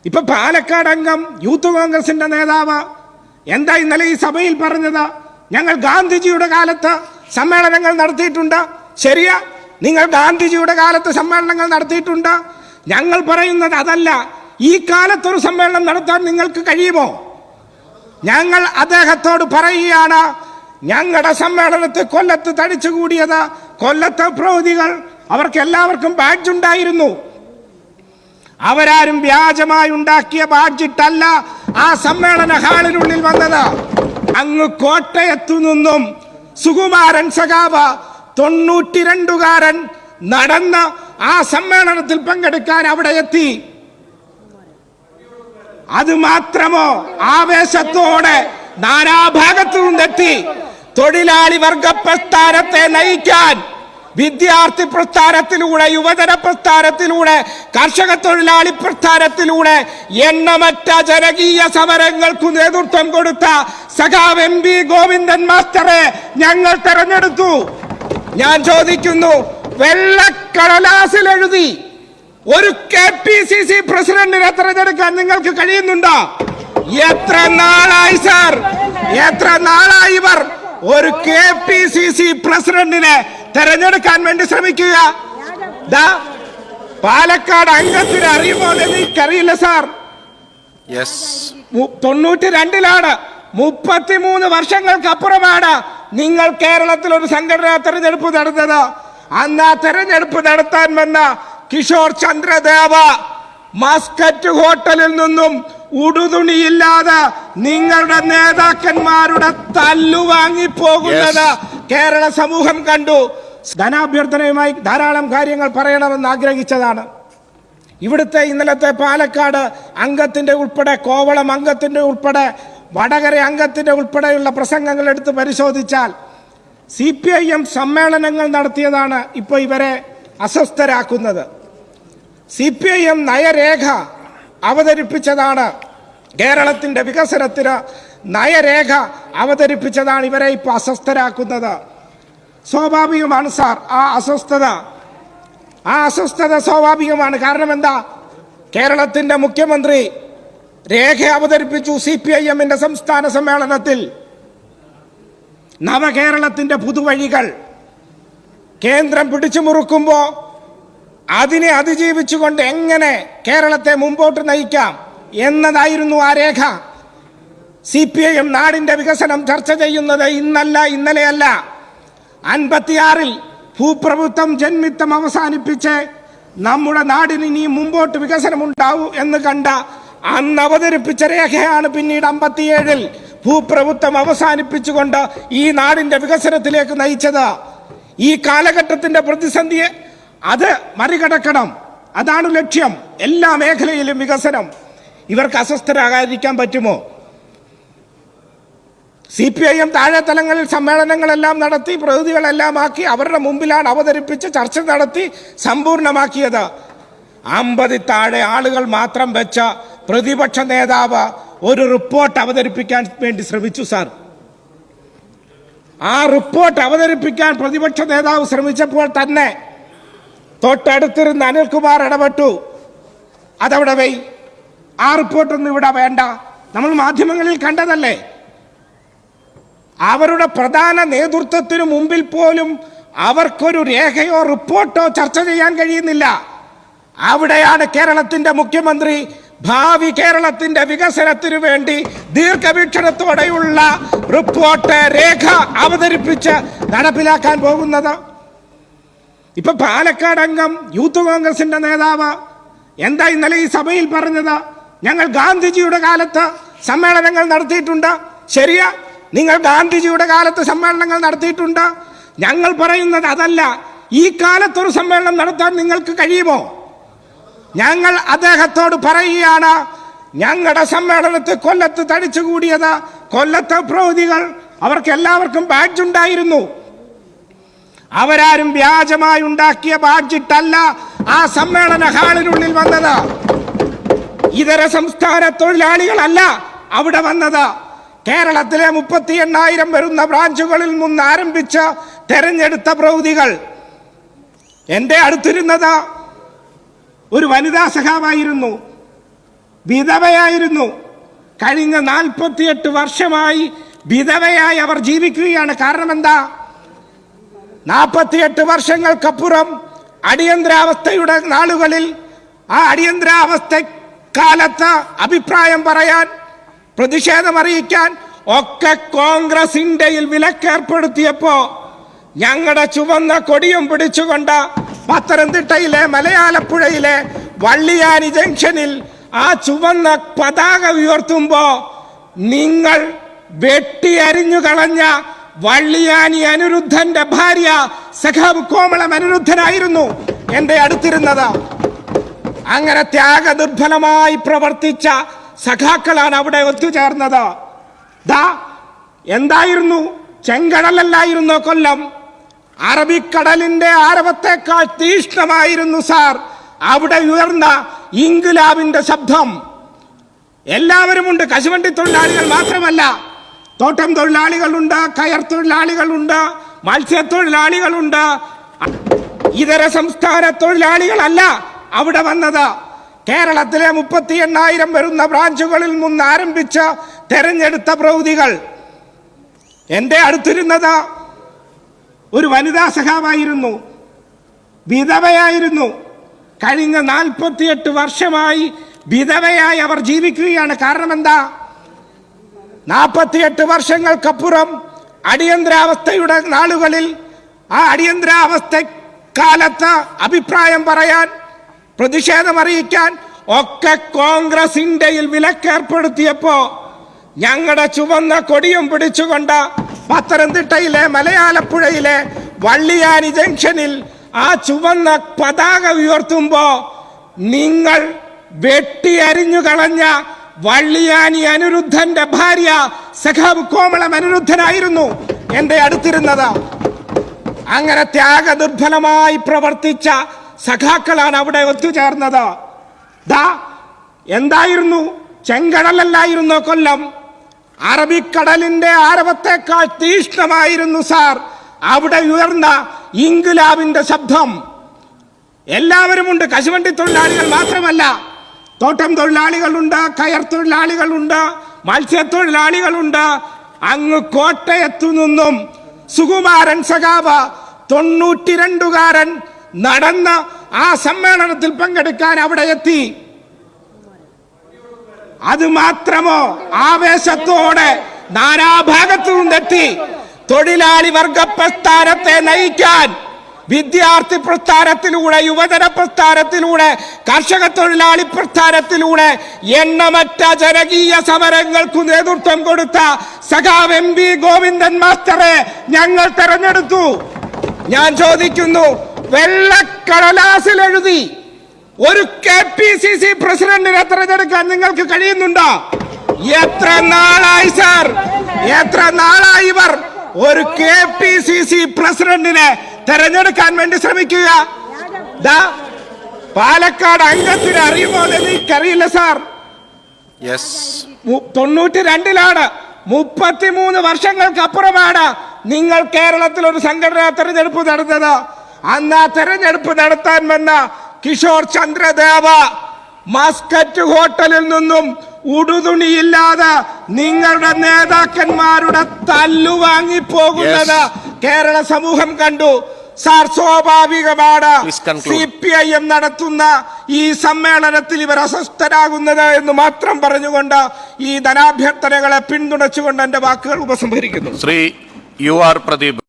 ഇപ്പൊ പാലക്കാട് അംഗം യൂത്ത് കോൺഗ്രസിന്റെ നേതാവ് എന്താ ഇന്നലെ ഈ സഭയിൽ പറഞ്ഞത്? ഞങ്ങൾ ഗാന്ധിജിയുടെ കാലത്ത് സമ്മേളനങ്ങൾ നടത്തിയിട്ടുണ്ട്. ശരിയാ, നിങ്ങൾ ഗാന്ധിജിയുടെ കാലത്ത് സമ്മേളനങ്ങൾ നടത്തിയിട്ടുണ്ട്. ഞങ്ങൾ പറയുന്നത് അതല്ല, ഈ കാലത്തൊരു സമ്മേളനം നടത്താൻ നിങ്ങൾക്ക് കഴിയുമോ? ഞങ്ങൾ അദ്ദേഹത്തോട് പറയുകയാണ്, ഞങ്ങളുടെ സമ്മേളനത്തിൽ കൊല്ലത്ത് തടിച്ചുകൂടിയത് കൊല്ലത്തെ പ്രൗഢികൾ, അവർക്ക് എല്ലാവർക്കും ബാഡ്ജ് ഉണ്ടായിരുന്നു. അവരാരും വ്യാജമായി ഉണ്ടാക്കിയ ബാഡ്ജിട്ടല്ല ആ സമ്മേളന ഹാളിനുള്ളിൽ വന്നത്. അങ്ങ് കോട്ടയത്തു നിന്നും സുകുമാരൻ സഖാവ് 92കാരൻ നടന്ന് ആ സമ്മേളനത്തിൽ പങ്കെടുക്കാൻ അവിടെ എത്തി. അത് മാത്രമോ, ആവേശത്തോടെ നാനാഭാഗത്തു നിന്നെത്തി. തൊഴിലാളി വർഗ പ്രസ്ഥാനത്തെ നയിക്കാൻ വിദ്യാർത്ഥി പ്രസ്ഥാനത്തിലൂടെ, യുവജന പ്രസ്ഥാനത്തിലൂടെ, കർഷക തൊഴിലാളി പ്രസ്ഥാനത്തിലൂടെ എണ്ണമറ്റ ജനകീയ സമരങ്ങൾക്കു നേതൃത്വം കൊടുത്ത സഖാവ് MP ഗോവിന്ദൻ മാസ്റ്ററെ ഞങ്ങൾ തെരഞ്ഞെടുത്തു. ഞാൻ ചോദിക്കുന്നു, വെള്ളക്കടലാസിൽ എഴുതി ഒരു KPCC പ്രസിഡന്റിനെ തെരഞ്ഞെടുക്കാൻ നിങ്ങൾക്ക് കഴിയുന്നുണ്ടോ? എത്ര നാളായി സാർ, എത്ര നാളായി ഇവർ ഒരു KPCC പ്രസിഡന്റിനെ തെരഞ്ഞെടുക്കാൻ വേണ്ടി ശ്രമിക്കുക? പാലക്കാട് അംഗത്തിന് അറിയുമോ എനിക്കറിയില്ല സാർ. 92ലാണ്, 33 വർഷങ്ങൾക്കപ്പുറമാണ് നിങ്ങൾ കേരളത്തിൽ ഒരു സംഘടനാ തെരഞ്ഞെടുപ്പ് നടന്നത്. അന്ന് ആ തെരഞ്ഞെടുപ്പ് നടത്താൻ വന്ന കിഷോർ ചന്ദ്രദേവ മസ്കറ്റ് ഹോട്ടലിൽ നിന്നും ഉടുതുണിയില്ലാതെ നിങ്ങളുടെ നേതാക്കന്മാരുടെ തല്ലുവാങ്ങി പോകുന്നത് കേരള സമൂഹം കണ്ടു. ധനാഭ്യർത്ഥനയുമായി ധാരാളം കാര്യങ്ങൾ പറയണമെന്ന് ആഗ്രഹിച്ചതാണ്. ഇവിടുത്തെ ഇന്നലത്തെ പാലക്കാട് അംഗത്തിന്റെ ഉൾപ്പെടെ, കോവളം അംഗത്തിന്റെ ഉൾപ്പെടെ, വടകര അംഗത്തിന്റെ ഉൾപ്പെടെയുള്ള പ്രസംഗങ്ങൾ എടുത്ത് പരിശോധിച്ചാൽ CPIM സമ്മേളനങ്ങൾ നടത്തിയതാണ് ഇപ്പോൾ ഇവരെ അസ്വസ്ഥരാക്കുന്നത്. CPIM നയരേഖ അവതരിപ്പിച്ചതാണ്, കേരളത്തിന്റെ വികസനത്തിന് നയരേഖ അവതരിപ്പിച്ചതാണ് ഇവരെ ഇപ്പോൾ അസ്വസ്ഥരാക്കുന്നത്. സ്വാഭാവികമാണ് സാർ, ആ അസ്വസ്ഥത സ്വാഭാവികമാണ്. കാരണം എന്താ? കേരളത്തിന്റെ മുഖ്യമന്ത്രി രേഖ അവതരിപ്പിച്ചു CPIMന്റെ സംസ്ഥാന സമ്മേളനത്തിൽ. നവകേരളത്തിന്റെ പുതുവഴികൾ കേന്ദ്രം പിടിച്ചു മുറുക്കുമ്പോൾ അതിനെ അതിജീവിച്ചുകൊണ്ട് എങ്ങനെ കേരളത്തെ മുമ്പോട്ട് നയിക്കാം എന്നതായിരുന്നു ആ രേഖ. CPIM നാടിന്റെ വികസനം ചർച്ച ചെയ്യുന്നത് ഇന്നല്ല, ഇന്നലെയല്ല. 56-ൽ ഭൂപ്രഭുത്വം ജന്മിത്വം അവസാനിപ്പിച്ച് നമ്മുടെ നാടിന് ഇനി മുമ്പോട്ട് വികസനമുണ്ടാവൂ എന്ന് കണ്ട അന്ന് അവതരിപ്പിച്ച രേഖയാണ് പിന്നീട് 57-ൽ ഭൂപ്രഭുത്വം അവസാനിപ്പിച്ചുകൊണ്ട് ഈ നാടിന്റെ വികസനത്തിലേക്ക് നയിച്ചത്. ഈ കാലഘട്ടത്തിന്റെ പ്രതിസന്ധിയെ അത് മറികടക്കണം, അതാണ് ലക്ഷ്യം. എല്ലാ മേഖലയിലും വികസനം. ഇവർക്ക് അസ്വസ്ഥരാകാതിരിക്കാൻ പറ്റുമോ? CPIM താഴെത്തലങ്ങളിൽ സമ്മേളനങ്ങളെല്ലാം നടത്തി, പ്രതിനിധികളെല്ലാം ആക്കി അവരുടെ മുമ്പിലാണ് അവതരിപ്പിച്ച് ചർച്ച നടത്തി സമ്പൂർണമാക്കിയത്. 50 താഴെ ആളുകൾ മാത്രം വെച്ച പ്രതിപക്ഷ നേതാവ് ഒരു റിപ്പോർട്ട് അവതരിപ്പിക്കാൻ വേണ്ടി ശ്രമിച്ചു സാർ. ആ റിപ്പോർട്ട് അവതരിപ്പിക്കാൻ പ്രതിപക്ഷ നേതാവ് ശ്രമിച്ചപ്പോൾ തന്നെ തൊട്ടടുത്തിരുന്ന് അനിൽകുമാർ ഇടപെട്ടു. അതവിടെ വൈ, ആ റിപ്പോർട്ടൊന്നും ഇവിടെ വേണ്ട, നമ്മൾ മാധ്യമങ്ങളിൽ കണ്ടതല്ലേ. അവരുടെ പ്രധാന നേതൃത്വത്തിനു മുമ്പിൽ പോലും അവർക്കൊരു രേഖയോ റിപ്പോർട്ടോ ചർച്ച ചെയ്യാൻ കഴിയുന്നില്ല. അവിടെയാണ് കേരളത്തിന്റെ മുഖ്യമന്ത്രി ഭാവി കേരളത്തിന്റെ വികസനത്തിനു വേണ്ടി ദീർഘവീക്ഷണത്തോടെയുള്ള റിപ്പോർട്ട്, രേഖ അവതരിപ്പിച്ച് നടപ്പിലാക്കാൻ പോകുന്നത്. ഇപ്പൊ പാലക്കാട് അംഗം യൂത്ത് കോൺഗ്രസിന്റെ നേതാവ് എന്താ ഇന്നലെ ഈ സഭയിൽ പറഞ്ഞത്? ഞങ്ങൾ ഗാന്ധിജിയുടെ കാലത്ത് സമ്മേളനങ്ങൾ നടത്തിയിട്ടുണ്ട്. ശരിയാ, നിങ്ങൾ ഗാന്ധിജിയുടെ കാലത്ത് സമ്മേളനങ്ങൾ നടത്തിയിട്ടുണ്ട്. ഞങ്ങൾ പറയുന്നത് അതല്ല, ഈ കാലത്തൊരു സമ്മേളനം നടത്താൻ നിങ്ങൾക്ക് കഴിയുമോ? ഞങ്ങൾ അദ്ദേഹത്തോട് പറയുകയാണ്, ഞങ്ങളുടെ സമ്മേളനത്തിൽ കൊല്ലത്ത് തടിച്ചുകൂടിയത് കൊല്ലത്തെ പ്രൗഢികൾ, അവർക്ക് എല്ലാവർക്കും ബാഡ്ജ് ഉണ്ടായിരുന്നു. അവരാരും വ്യാജമായി ഉണ്ടാക്കിയ ബാഡ്ജിട്ടല്ല ആ സമ്മേളന ഹാളിനുള്ളിൽ വന്നത്. ഇതര സംസ്ഥാന തൊഴിലാളികളല്ല അവിടെ വന്നത്. കേരളത്തിലെ 38,000 വരുന്ന ബ്രാഞ്ചുകളിൽ നിന്ന് ആരംഭിച്ച തെരഞ്ഞെടുത്ത പ്രൗഢികൾ. എൻ്റെ അടുത്തിരുന്നത് ഒരു വനിതാ സഖാവായിരുന്നു. വിധവയായിരുന്നു. കഴിഞ്ഞ 48 വർഷമായി വിധവയായി അവർ ജീവിക്കുകയാണ്. കാരണം എന്താ? 48 വർഷങ്ങൾക്കപ്പുറം അടിയന്തരാവസ്ഥയുടെ നാളുകളിൽ ആ അടിയന്തരാവസ്ഥ കാലത്ത് അഭിപ്രായം പറയാൻ, പ്രതിഷേധം അറിയിക്കാൻ ഒക്കെ കോൺഗ്രസ് ഇന്ത്യയിൽ വിലക്കേർപ്പെടുത്തിയപ്പോ ഞങ്ങളുടെ ചുവന്ന കൊടിയും പിടിച്ചുകൊണ്ട് പത്തനംതിട്ടയിലെ മലയാലപ്പുഴയിലെ വള്ളിയാനി ജംഗ്ഷനിൽ ആ ചുവന്ന പതാക ഉയർത്തുമ്പോ നിങ്ങൾ വെട്ടിയരിഞ്ഞു കളഞ്ഞ വള്ളിയാനി അനിരുദ്ധന്റെ ഭാര്യ സഖാവ് കോമളം അനിരുദ്ധനായിരുന്നു എന്റെ അടുത്തിരുന്നത്. അങ്ങനെ ത്യാഗദുർബലമായി പ്രവർത്തിച്ച സഖാക്കളാണ് അവിടെ ഒത്തുചേർന്നത്. എന്തായിരുന്നു? ചെങ്കടലല്ലായിരുന്നോ കൊല്ലം? അറബിക്കടലിന്റെ ആരവത്തെക്കാൾ തീഷ്ണമായിരുന്നു സാർ അവിടെ ഉയർന്ന ഇൻക്വിലാബിന്റെ ശബ്ദം. എല്ലാവരുമുണ്ട്. കശുവണ്ടി തൊഴിലാളികൾ മാത്രമല്ല, തോട്ടം തൊഴിലാളികളുണ്ട്, കയർ തൊഴിലാളികളുണ്ട്, മത്സ്യത്തൊഴിലാളികളുണ്ട്. ഇതര സംസ്ഥാന തൊഴിലാളികളല്ല അവിടെ വന്നത്. കേരളത്തിലെ 38,000 വരുന്ന ബ്രാഞ്ചുകളിൽ നിന്ന് ആരംഭിച്ച തെരഞ്ഞെടുത്ത പ്രൗഢികൾ. എന്റെ അടുത്തിരുന്നത് ഒരു വനിതാ സഖാവായിരുന്നു, വിധവയായിരുന്നു. കഴിഞ്ഞ 48 വർഷമായി വിധവയായി അവർ ജീവിക്കുകയാണ്. കാരണം എന്താ? 48 വർഷങ്ങൾക്കപ്പുറം അടിയന്തരാവസ്ഥയുടെ നാളുകളിൽ ആ അടിയന്തരാവസ്ഥ കാലത്ത് അഭിപ്രായം പറയാൻ, പ്രതിഷേധം അറിയിക്കാൻ ഒക്കെ കോൺഗ്രസ് ഇന്ത്യയിൽ വിലക്കേർപ്പെടുത്തിയപ്പോ ഞങ്ങളുടെ ചുവന്ന കൊടിയും പിടിച്ചുകൊണ്ട് പത്തനംതിട്ടയിലെ മലയാലപ്പുഴയിലെ വള്ളിയാനി ജംഗ്ഷനിൽ ആ ചുവന്ന പതാക ഉയർത്തുമ്പോ നിങ്ങൾ വെട്ടിയരിഞ്ഞു കളഞ്ഞ വള്ളിയാനി അനിരുദ്ധന്റെ ഭാര്യ സഖാവ് കോമളം അനിരുദ്ധനായിരുന്നു എന്റെ അടുത്തിരുന്നത്. അങ്ങനെ ത്യാഗദുർബലമായി പ്രവർത്തിച്ച സഖാക്കളാണ് അവിടെ ഒത്തുചേർന്നത്. എന്തായിരുന്നു? ചെങ്കടലല്ലായിരുന്നോ കൊല്ലം? അറബിക്കടലിന്റെ ആരവത്തെക്കാൾ തീഷ്ണമായിരുന്നു സാർ അവിടെ ഉയർന്ന ഇൻക്വിലാബിന്റെ ശബ്ദം. എല്ലാവരുമുണ്ട്. കശുവണ്ടി തൊഴിലാളികൾ മാത്രമല്ല, തോട്ടം തൊഴിലാളികളുണ്ട്, കയർ തൊഴിലാളികളുണ്ട്, മത്സ്യത്തൊഴിലാളികളുണ്ട്. അങ്ങ് കോട്ടയത്തു നിന്നും സുകുമാരൻ സഖാവ് 92കാരൻ നടന്ന് ആ സമ്മേളനത്തിൽ പങ്കെടുക്കാൻ അവിടെ എത്തി. അത് മാത്രമോ, ആവേശത്തോടെ നാനാഭാഗത്തു നിന്നെത്തി. തൊഴിലാളി വർഗ പ്രസ്ഥാനത്തെ നയിക്കാൻ വിദ്യാർത്ഥി പ്രസ്ഥാനത്തിലൂടെ, യുവജന പ്രസ്ഥാനത്തിലൂടെ, കർഷക തൊഴിലാളി പ്രസ്ഥാനത്തിലൂടെ എണ്ണമറ്റ ജനകീയ സമരങ്ങൾക്ക് നേതൃത്വം കൊടുത്ത സഖാവ് MP ഗോവിന്ദൻ മാസ്റ്ററെ ഞങ്ങൾ തെരഞ്ഞെടുത്തു. ഞാൻ ചോദിക്കുന്നു, വെള്ളക്കടലാസിൽ എഴുതി ഒരു KPCC പ്രസിഡന്റിനെ തെരഞ്ഞെടുക്കാൻ നിങ്ങൾക്ക് കഴിയുന്നുണ്ടോ? എത്ര നാളായി സാർ, എത്ര നാളായി ഇവർ ഒരു KPCC പ്രസിഡന്റിനെ തെരഞ്ഞെടുക്കാൻ വേണ്ടി ശ്രമിക്കുക? പാലക്കാട് അംഗത്തിന് അറിയുമോ എന്ന് എനിക്കറിയില്ല സാർ. 92ലാണ്, 33 വർഷങ്ങൾക്കപ്പുറമാണ് നിങ്ങൾ കേരളത്തിൽ ഒരു സംഘടനാ തെരഞ്ഞെടുപ്പ് നടന്നത്. അന്ന് ആ തെരഞ്ഞെടുപ്പ് നടത്താൻ വന്ന കിഷോർ ചന്ദ്രദേവ മസ്കറ്റ് ഹോട്ടലിൽ നിന്നും ഉടുതുണിയില്ലാതെ നിങ്ങളുടെ നേതാക്കന്മാരുടെ തല്ലു വാങ്ങിപ്പോകുന്നത് കേരള സമൂഹം കണ്ടു. സാർ, സ്വാഭാവികമാണ് CPIM നടത്തുന്ന ഈ സമ്മേളനത്തിൽ ഇവർ അസ്വസ്ഥരാകുന്നത് എന്ന് മാത്രം പറഞ്ഞുകൊണ്ട് ഈ ധനാഭ്യർത്ഥനകളെ പിന്തുണച്ചുകൊണ്ട് എന്റെ വാക്കുകൾ ഉപസംഹരിക്കുന്നു. ശ്രീ UR പ്രദീപ്.